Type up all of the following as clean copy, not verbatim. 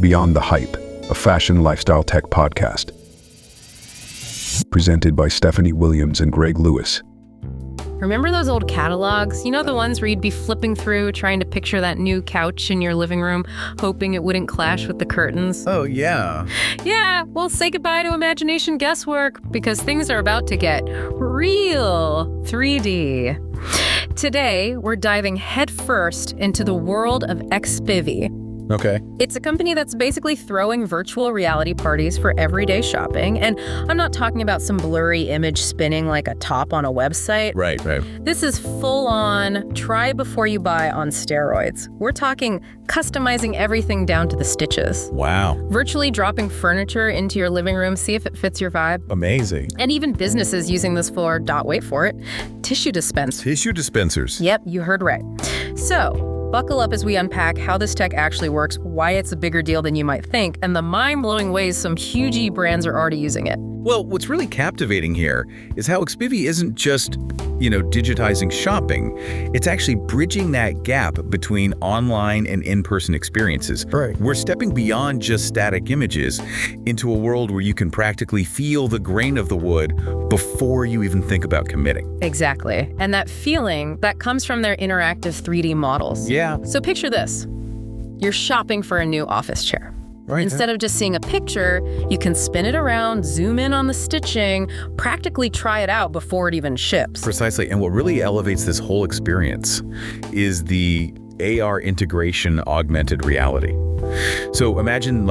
Beyond the Hype, a fashion lifestyle tech podcast. Presented by Stephanie Williams and Greg Lewis. Remember those old catalogs? You know, the ones where you'd be flipping through, trying to picture that new couch in your living room, hoping it wouldn't clash with the curtains? Oh, yeah. Yeah, well, say goodbye to imagination guesswork, because things are about to get real 3D. Today, we're diving headfirst into the world of Expivi. Okay. It's a company that's basically throwing virtual reality parties for everyday shopping. And I'm not talking about some blurry image spinning like a top on a website. Right. This is full-on try before you buy on steroids. We're talking customizing everything down to the stitches. Wow. Virtually dropping furniture into your living room, see if it fits your vibe. Amazing. And even businesses using this for, wait for it, tissue dispensers. Tissue dispensers. Yep, you heard right. So, buckle up as we unpack how this tech actually works, why it's a bigger deal than you might think, and the mind-blowing ways some huge brands are already using it. Well, what's really captivating here is how Expivi isn't just, digitizing shopping. It's actually bridging that gap between online and in-person experiences. Right. We're stepping beyond just static images into a world where you can practically feel the grain of the wood before you even think about committing. Exactly. And that feeling, that comes from their interactive 3D models. Yeah. So picture this. You're shopping for a new office chair. Right. Instead of just seeing a picture, you can spin it around, zoom in on the stitching, practically try it out before it even ships. Precisely. And what really elevates this whole experience is the AR integration augmented reality. So imagine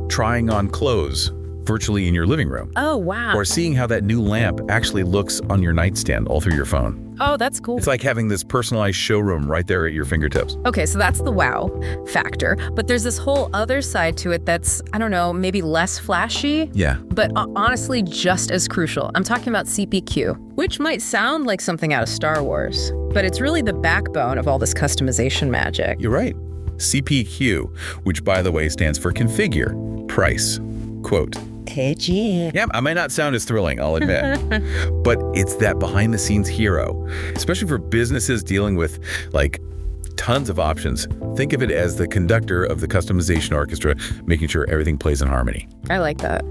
trying on clothes virtually in your living room. Oh, wow. Or seeing how that new lamp actually looks on your nightstand all through your phone. Oh, that's cool. It's like having this personalized showroom right there at your fingertips. Okay, so that's the wow factor. But there's this whole other side to it that's, maybe less flashy. Yeah. But honestly, just as crucial. I'm talking about CPQ, which might sound like something out of Star Wars, but it's really the backbone of all this customization magic. You're right. CPQ, which by the way stands for configure, price, quote. Yeah, I might not sound as thrilling, I'll admit. But it's that behind-the-scenes hero, especially for businesses dealing with, tons of options. Think of it as the conductor of the customization orchestra, making sure everything plays in harmony. I like that.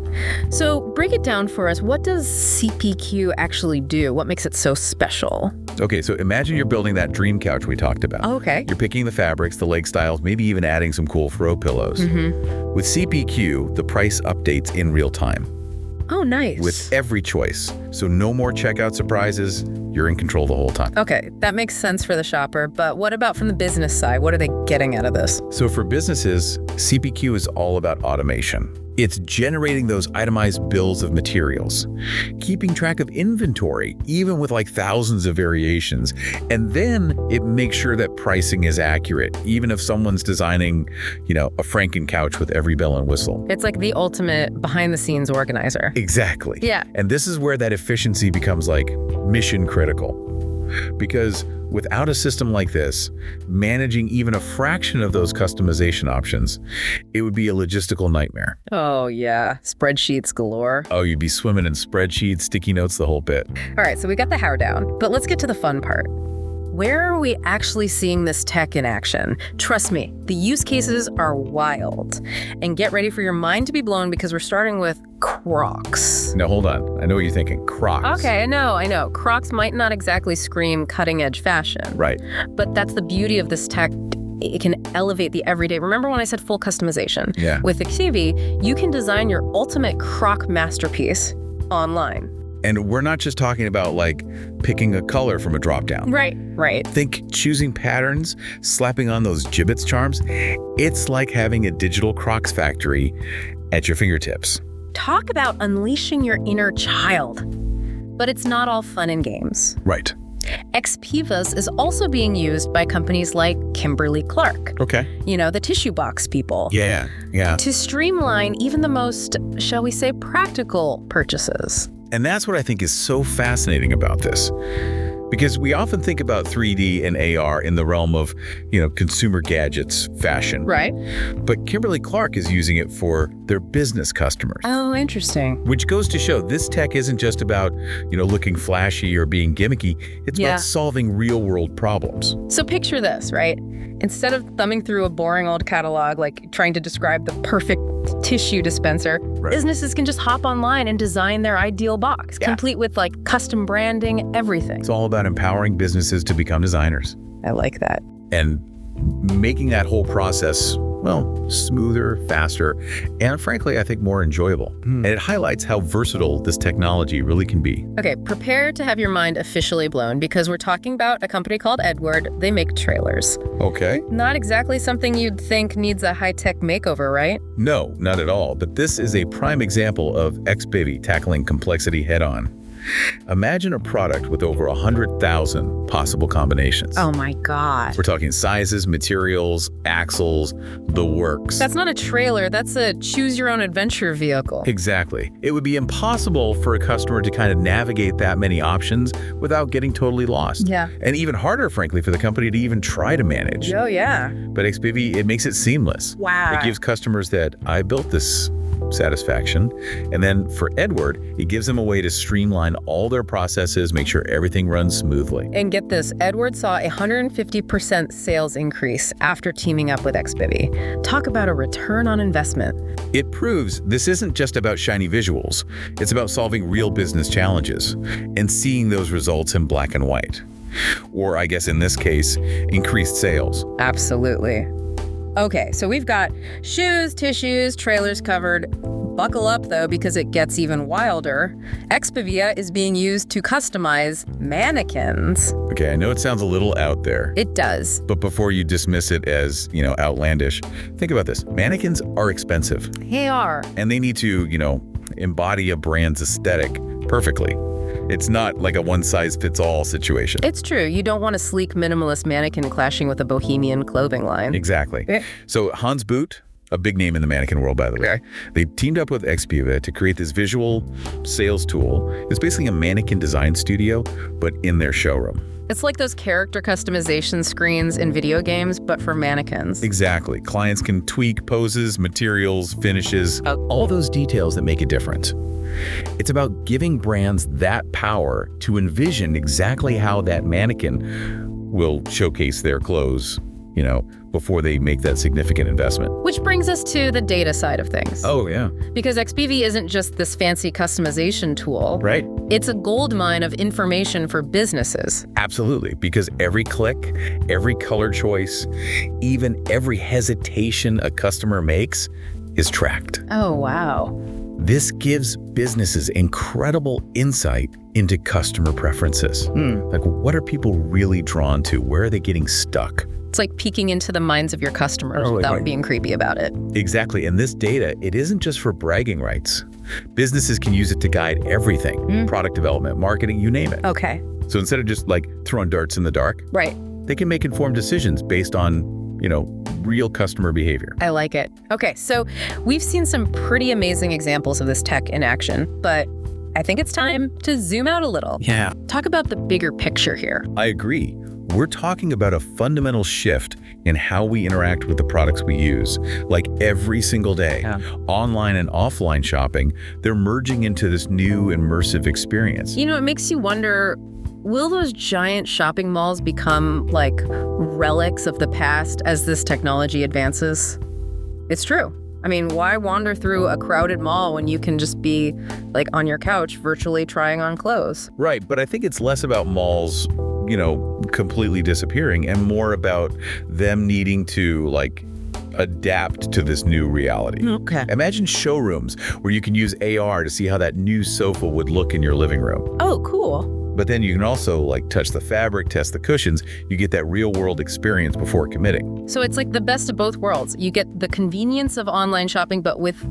So break it down for us. What does CPQ actually do? What makes it so special? Okay, so imagine you're building that dream couch we talked about. Oh, okay. You're picking the fabrics, the leg styles, maybe even adding some cool throw pillows. Mm-hmm. With CPQ, the price updates in real time. Oh, nice. With every choice. So no more checkout surprises. You're in control the whole time. Okay, that makes sense for the shopper, but what about from the business side? What are they getting out of this? So for businesses, CPQ is all about automation. It's generating those itemized bills of materials, keeping track of inventory, even with thousands of variations. And then it makes sure that pricing is accurate, even if someone's designing, a Franken couch with every bell and whistle. It's like the ultimate behind-the-scenes organizer. Exactly. Yeah. And this is where that efficiency becomes mission critical. Because without a system like this, managing even a fraction of those customization options, it would be a logistical nightmare. Oh, yeah. Spreadsheets galore. Oh, you'd be swimming in spreadsheets, sticky notes, the whole bit. All right, so we got the how down, but let's get to the fun part. Where are we actually seeing this tech in action? Trust me, the use cases are wild. And get ready for your mind to be blown because we're starting with Crocs. Now, hold on. I know what you're thinking. Crocs. Okay, I know. Crocs might not exactly scream cutting-edge fashion. Right. But that's the beauty of this tech. It can elevate the everyday. Remember when I said full customization? Yeah. With Expivi, you can design your ultimate Croc masterpiece online. And we're not just talking about picking a color from a drop-down. Right. Think choosing patterns, slapping on those gibbets charms. It's like having a digital Crocs factory at your fingertips. Talk about unleashing your inner child. But it's not all fun and games. Right. Expivus is also being used by companies like Kimberly-Clark. Okay. The tissue box people. Yeah. To streamline even the most, shall we say, practical purchases. And that's what I think is so fascinating about this. Because we often think about 3D and AR in the realm of, consumer gadgets, fashion. Right. But Kimberly-Clark is using it for their business customers. Oh, interesting. Which goes to show this tech isn't just about, looking flashy or being gimmicky. It's about solving real-world problems. So picture this, right? Instead of thumbing through a boring old catalog, like trying to describe the perfect tissue dispenser, businesses can just hop online and design their ideal box, complete with like custom branding, everything. It's all about empowering businesses to become designers. I like that. And making that whole process, well, smoother, faster, and frankly, I think more enjoyable. And it highlights how versatile this technology really can be. Okay, prepare to have your mind officially blown because we're talking about a company called Edward. They make trailers. Okay. Not exactly something you'd think needs a high-tech makeover, right? No, not at all. But this is a prime example of Expivi tackling complexity head-on. Imagine a product with over 100,000 possible combinations. Oh my God. We're talking sizes, materials, axles, the works. That's not a trailer, that's a choose-your-own-adventure vehicle. Exactly. It would be impossible for a customer to kind of navigate that many options without getting totally lost. Yeah. And even harder, frankly, for the company to even try to manage. Oh, yeah. But Expivi, it makes it seamless. Wow. It gives customers that I built this satisfaction. And then for Edward, it gives them a way to streamline all their processes, make sure everything runs smoothly. And get this, Edward saw a 150% sales increase after teaming up with Expivi. Talk about a return on investment. It proves this isn't just about shiny visuals. It's about solving real business challenges and seeing those results in black and white. Or I guess in this case, increased sales. Absolutely. Okay, so we've got shoes, tissues, trailers covered. Buckle up, though, because it gets even wilder. Expivi is being used to customize mannequins. Okay, I know it sounds a little out there. It does. But before you dismiss it as, outlandish, think about this. Mannequins are expensive. They are. And they need to, embody a brand's aesthetic perfectly. It's not like a one-size-fits-all situation. It's true. You don't want a sleek minimalist mannequin clashing with a bohemian clothing line. Exactly. So Hans Boot, a big name in the mannequin world, by the way, they teamed up with Expivi to create this visual sales tool. It's basically a mannequin design studio, but in their showroom. It's like those character customization screens in video games, but for mannequins. Exactly. Clients can tweak poses, materials, finishes, all those details that make a difference. It's about giving brands that power to envision exactly how that mannequin will showcase their clothes, before they make that significant investment. Which brings us to the data side of things. Oh, yeah. Because Expivi isn't just this fancy customization tool. Right. It's a goldmine of information for businesses. Absolutely, because every click, every color choice, even every hesitation a customer makes is tracked. Oh, wow. This gives businesses incredible insight into customer preferences. Like, what are people really drawn to? Where are they getting stuck? It's like peeking into the minds of your customers without being creepy about it. Exactly. And this data, it isn't just for bragging rights. Businesses can use it to guide everything. Product development, marketing, you name it. Okay. So instead of just throwing darts in the dark, Right. they can make informed decisions based on, real customer behavior. I like it. Okay, so we've seen some pretty amazing examples of this tech in action, but I think it's time to zoom out a little. Yeah. Talk about the bigger picture here. I agree. We're talking about a fundamental shift in how we interact with the products we use, like every single day. Yeah. Online and offline shopping, they're merging into this new immersive experience. It makes you wonder, will those giant shopping malls become like relics of the past as this technology advances? It's true. I mean, why wander through a crowded mall when you can just be on your couch virtually trying on clothes? Right, but I think it's less about malls, completely disappearing and more about them needing to adapt to this new reality. Okay. Imagine showrooms where you can use AR to see how that new sofa would look in your living room. Oh, cool. But then you can also touch the fabric, test the cushions. You get that real world experience before committing. So it's like the best of both worlds. You get the convenience of online shopping, but with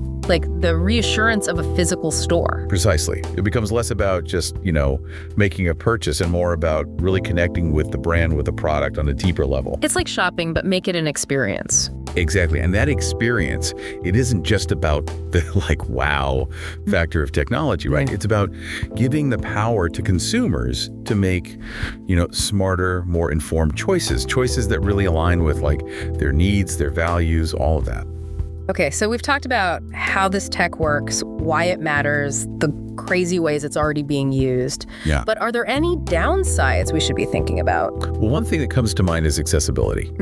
the reassurance of a physical store. Precisely. It becomes less about just, making a purchase and more about really connecting with the brand, with the product on a deeper level. It's like shopping, but make it an experience. Exactly. And that experience, it isn't just about the wow factor of technology, right? It's about giving the power to consumers to make, smarter, more informed choices that really align with their needs, their values, all of that. Okay, so we've talked about how this tech works, why it matters, the crazy ways it's already being used. Yeah. But are there any downsides we should be thinking about? Well, one thing that comes to mind is accessibility.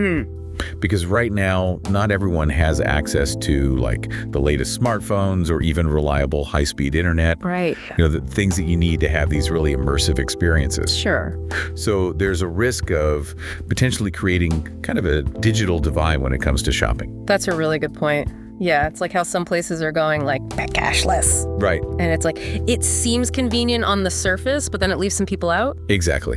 Because right now, not everyone has access to like the latest smartphones or even reliable high-speed internet. Right. The things that you need to have these really immersive experiences. Sure. So there's a risk of potentially creating kind of a digital divide when it comes to shopping. That's a really good point. Yeah, it's like how some places are going like cashless. Right. And it's like, it seems convenient on the surface, but then it leaves some people out. Exactly.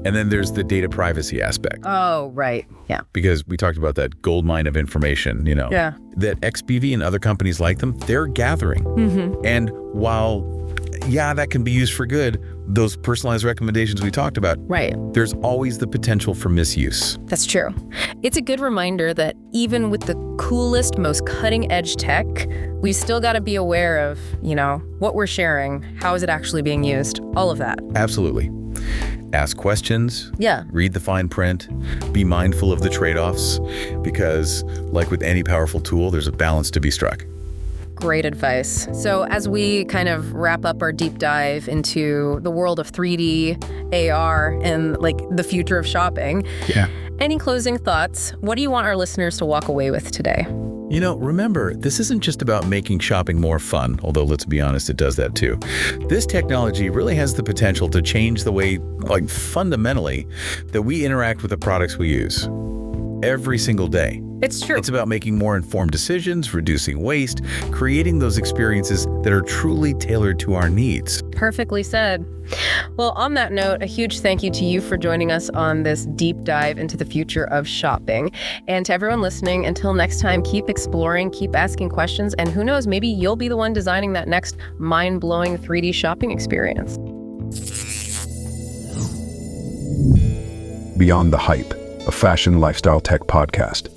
And then there's the data privacy aspect. Oh, right. Yeah. Because we talked about that gold mine of information, Yeah. that Expivi and other companies like them, they're gathering. And while, that can be used for good, those personalized recommendations we talked about, Right. there's always the potential for misuse. That's true. It's a good reminder that even with the coolest, most cutting-edge tech, we still got to be aware of, what we're sharing, how is it actually being used, all of that. Absolutely. Ask questions. Yeah. Read the fine print. Be mindful of the trade-offs, because like with any powerful tool, there's a balance to be struck. Great advice. So as we kind of wrap up our deep dive into the world of 3D, AR, and like the future of shopping, any closing thoughts? What do you want our listeners to walk away with today? Remember, this isn't just about making shopping more fun, although let's be honest, it does that too. This technology really has the potential to change the way, fundamentally, that we interact with the products we use every single day. It's true. It's about making more informed decisions, reducing waste, creating those experiences that are truly tailored to our needs. Perfectly said. Well, on that note, a huge thank you to you for joining us on this deep dive into the future of shopping. And to everyone listening, until next time, keep exploring, keep asking questions, and who knows, maybe you'll be the one designing that next mind-blowing 3D shopping experience. Beyond the Hype, a fashion lifestyle tech podcast.